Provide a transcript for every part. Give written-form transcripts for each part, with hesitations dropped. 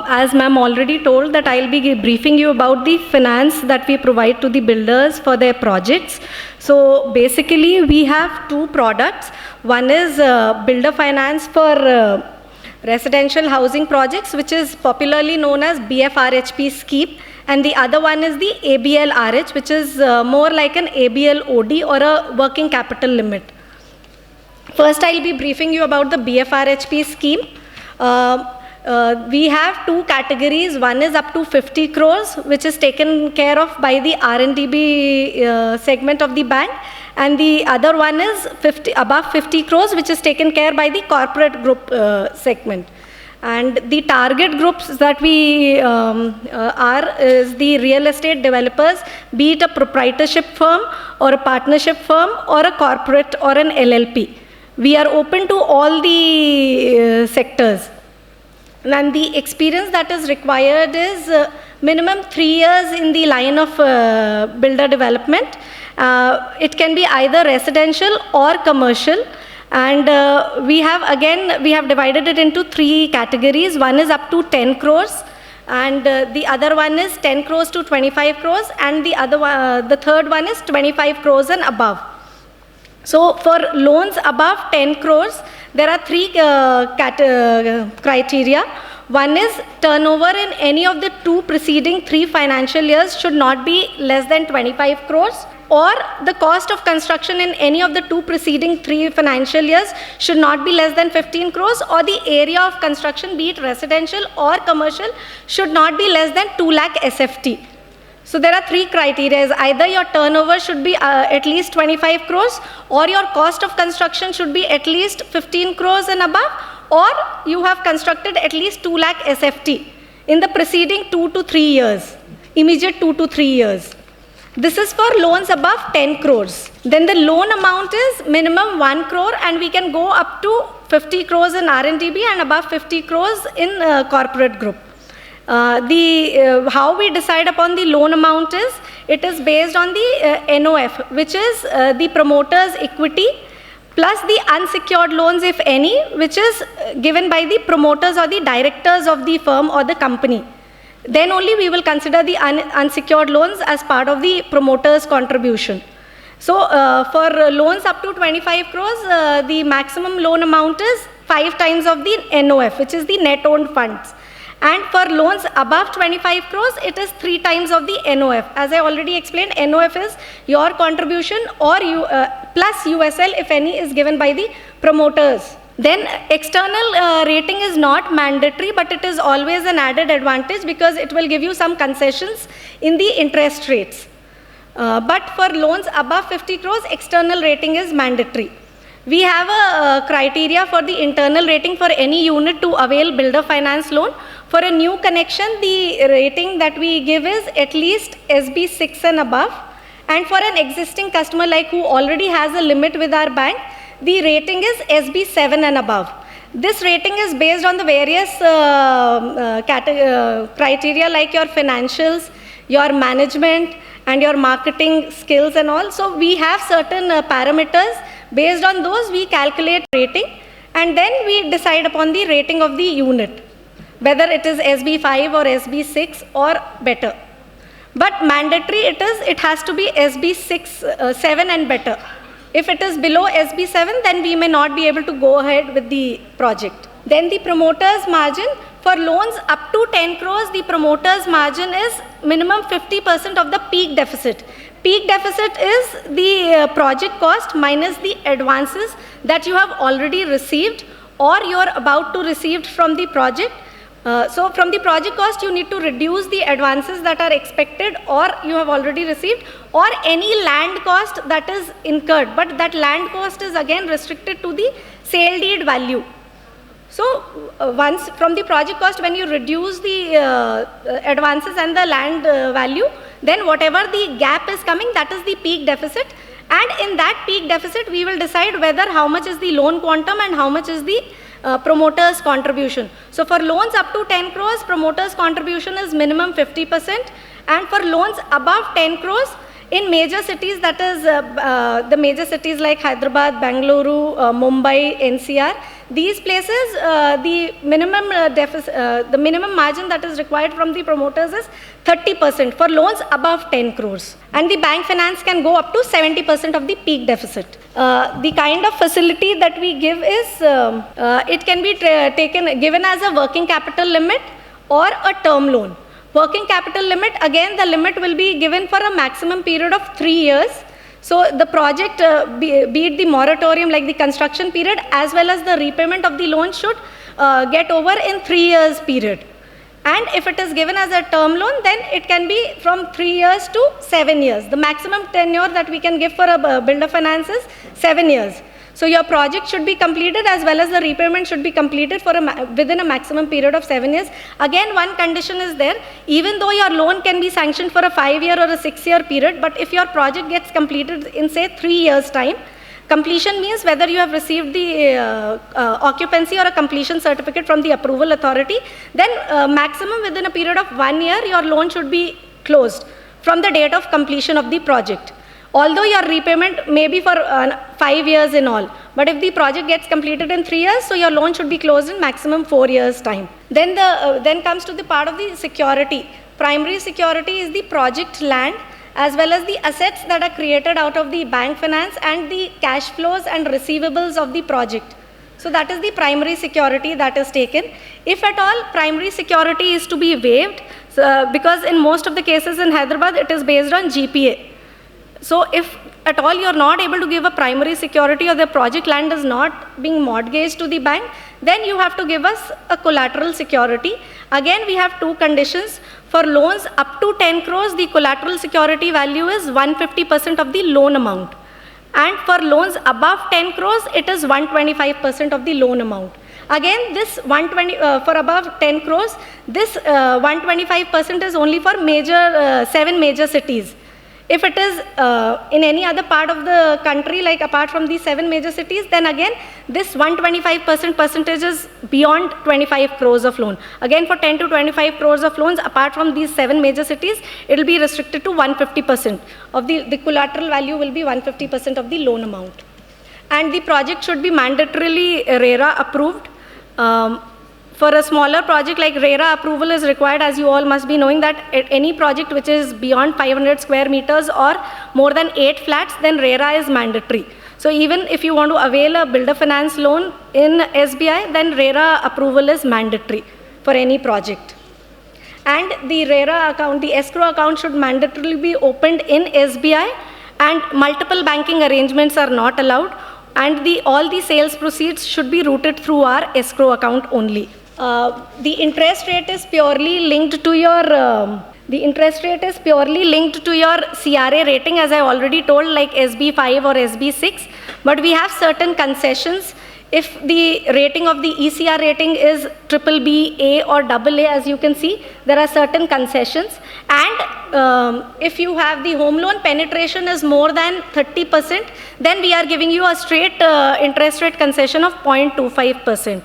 as ma'am already told, that I'll be briefing you about the finance that we provide to the builders for their projects. So basically, we have two products. One is builder finance for residential housing projects, which is popularly known as BFRHP scheme, and the other one is the ABLRH, which is more like an ABLOD or a working capital limit. First, I'll be briefing you about the BFRHP scheme. We have two categories. One is up to 50 crores, which is taken care of by the RNDB segment of the bank, and the other one is above 50 crores, which is taken care by the corporate group segment. And the target groups that we are is the real estate developers, be it a proprietorship firm or a partnership firm or a corporate or an LLP. We are open to all the sectors. And the experience that is required is minimum 3 years in the line of builder development. It can be either residential or commercial. And we have divided it into 3 categories. One is up to 10 crores, and the other one is 10 crores to 25 crores, and the third one is 25 crores and above. So for loans above 10 crores, there are 3 criteria. One is turnover in any of the 2 preceding 3 financial years should not be less than 25 crores, or the cost of construction in any of the 2 preceding 3 financial years should not be less than 15 crores, or the area of construction, be it residential or commercial, should not be less than 2 lakh SFT. So there are 3 criteria. Either your turnover should be at least 25 crores, or your cost of construction should be at least 15 crores and above, or you have constructed at least 2 lakh SFT in the preceding 2 to 3 years, immediate 2 to 3 years. This is for loans above 10 crores. Then the loan amount is minimum 1 crore, and we can go up to 50 crores in RNDB and above 50 crores in corporate group. How we decide upon the loan amount is, it is based on the NOF, which is the promoter's equity plus the unsecured loans, if any, which is given by the promoters or the directors of the firm or the company. Then only we will consider the unsecured loans as part of the promoter's contribution. So for loans up to 25 crores, the maximum loan amount is 5 times of the NOF, which is the net owned funds. And for loans above 25 crores, it is 3 times of the NOF. As I already explained, NOF is your contribution or plus USL, if any, is given by the promoters. Then external rating is not mandatory, but it is always an added advantage because it will give you some concessions in the interest rates. But for loans above 50 crores, external rating is mandatory. We have a criteria for the internal rating for any unit to avail builder finance loan. For a new connection, the rating that we give is at least SB 6 and above. And for an existing customer like who already has a limit with our bank, the rating is SB 7 and above. This rating is based on the various criteria like your financials, your management, and your marketing skills and all. So we have certain parameters. Based on those, we calculate rating, and then we decide upon the rating of the unit, whether it is SB 5 or SB 6 or better. But mandatory it has to be SB 7 and better. If it is below SB 7, then we may not be able to go ahead with the project. Then the promoter's margin, for loans up to 10 crores, the promoter's margin is minimum 50% of the peak deficit. Peak deficit is the project cost minus the advances that you have already received or you are about to receive from the project. So from the project cost, you need to reduce the advances that are expected or you have already received, or any land cost that is incurred, but that land cost is again restricted to the sale deed value. So once from the project cost, when you reduce the advances and the land value, then whatever the gap is coming, that is the peak deficit. And in that peak deficit, we will decide whether how much is the loan quantum and how much is the promoter's contribution. So for loans up to 10 crores, promoter's contribution is minimum 50%. And for loans above 10 crores, In major cities, that is the major cities like Hyderabad, Bengaluru, Mumbai, NCR, these places, the minimum the minimum margin that is required from the promoters is 30% for loans above 10 crores. And the bank finance can go up to 70% of the peak deficit. The kind of facility that we give is, it can be given as a working capital limit or a term loan. Working capital limit, again, the limit will be given for a maximum period of 3 years. So the project, be it the moratorium, like the construction period, as well as the repayment of the loan should get over in 3 years period. And if it is given as a term loan, then it can be from 3 years to 7 years. The maximum tenure that we can give for a builder finance is 7 years. So your project should be completed as well as the repayment should be completed for within a maximum period of 7 years. Again, one condition is there, even though your loan can be sanctioned for a 5-year or a 6-year period, but if your project gets completed in say 3 years time, completion means whether you have received the occupancy or a completion certificate from the approval authority, then maximum within a period of 1 year, your loan should be closed from the date of completion of the project. Although your repayment may be for 5 years in all, but if the project gets completed in 3 years, so your loan should be closed in maximum 4 years time. Then comes to the part of the security. Primary security is the project land as well as the assets that are created out of the bank finance and the cash flows and receivables of the project. So that is the primary security that is taken. If at all primary security is to be waived, because in most of the cases in Hyderabad, it is based on GPA. So if at all you are not able to give a primary security or the project land is not being mortgaged to the bank, then you have to give us a collateral security. Again, we have two conditions. For loans up to 10 crores, the collateral security value is 150% of the loan amount. And for loans above 10 crores, it is 125% of the loan amount. Again, this for above 10 crores, this 125% is only for 7 major cities. If it is in any other part of the country, like apart from these 7 major cities, then again, this 125% percentage is beyond 25 crores of loan. Again, for 10 to 25 crores of loans, apart from these 7 major cities, it will be restricted to 150% of the collateral value will be 150% of the loan amount. And the project should be mandatorily RERA approved. For a smaller project, like RERA approval is required, as you all must be knowing that any project which is beyond 500 square meters or more than 8 flats, then RERA is mandatory. So even if you want to avail a builder finance loan in SBI, then RERA approval is mandatory for any project. And the RERA account, the escrow account should mandatorily be opened in SBI, and multiple banking arrangements are not allowed, and all the sales proceeds should be routed through our escrow account only. The interest rate is purely linked to your CRA rating, as I already told, like SB5 or SB6. But we have certain concessions. If the rating of the ECR rating is BBB, A or AA, as you can see, there are certain concessions. And if you have the home loan penetration is more than 30%, then we are giving you a straight interest rate concession of 0.25%,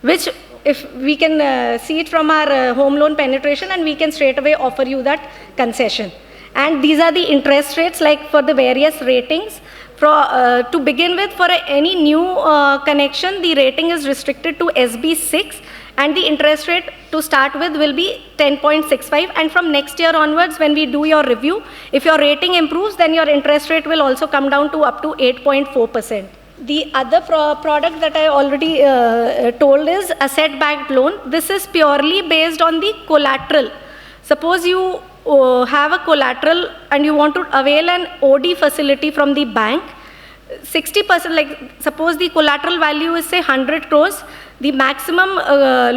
which if we can see it from our home loan penetration, and we can straight away offer you that concession. And these are the interest rates, like for the various ratings. To begin with, for any new connection, the rating is restricted to SB6, and the interest rate to start with will be 10.65, and from next year onwards, when we do your review, if your rating improves, then your interest rate will also come down to up to 8.4%. The other product that I already told is asset-backed loan. This is purely based on the collateral. Suppose you have a collateral and you want to avail an OD facility from the bank, 60%, like suppose the collateral value is say 100 crores, the maximum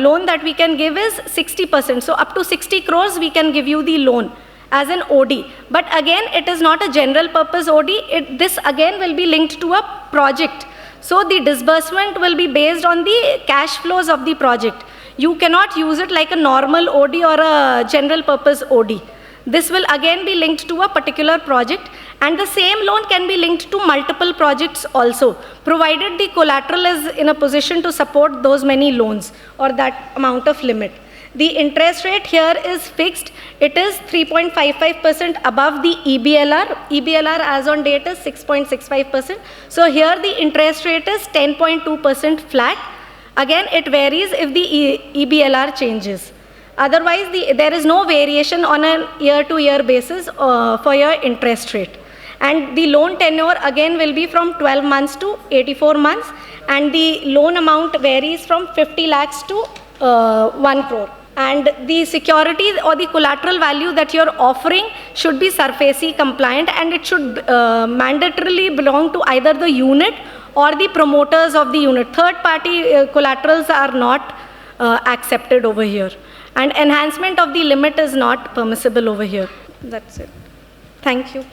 loan that we can give is 60%. So up to 60 crores we can give you the loan as an OD. But again, it is not a general purpose OD. This again will be linked to a project. So the disbursement will be based on the cash flows of the project. You cannot use it like a normal OD or a general purpose OD. This will again be linked to a particular project, and the same loan can be linked to multiple projects also, provided the collateral is in a position to support those many loans or that amount of limit. The interest rate here is fixed. It is 3.55% above the EBLR. EBLR as on date is 6.65%. So here the interest rate is 10.2% flat. Again, it varies if the EBLR changes. Otherwise, there is no variation on a year-to-year basis for your interest rate. And the loan tenure again will be from 12 months to 84 months, and the loan amount varies from 50 lakhs to 1 crore. And the security or the collateral value that you're offering should be SARFAESI compliant, and it should mandatorily belong to either the unit or the promoters of the unit. Third party collaterals are not accepted over here. And enhancement of the limit is not permissible over here. That's it. Thank you.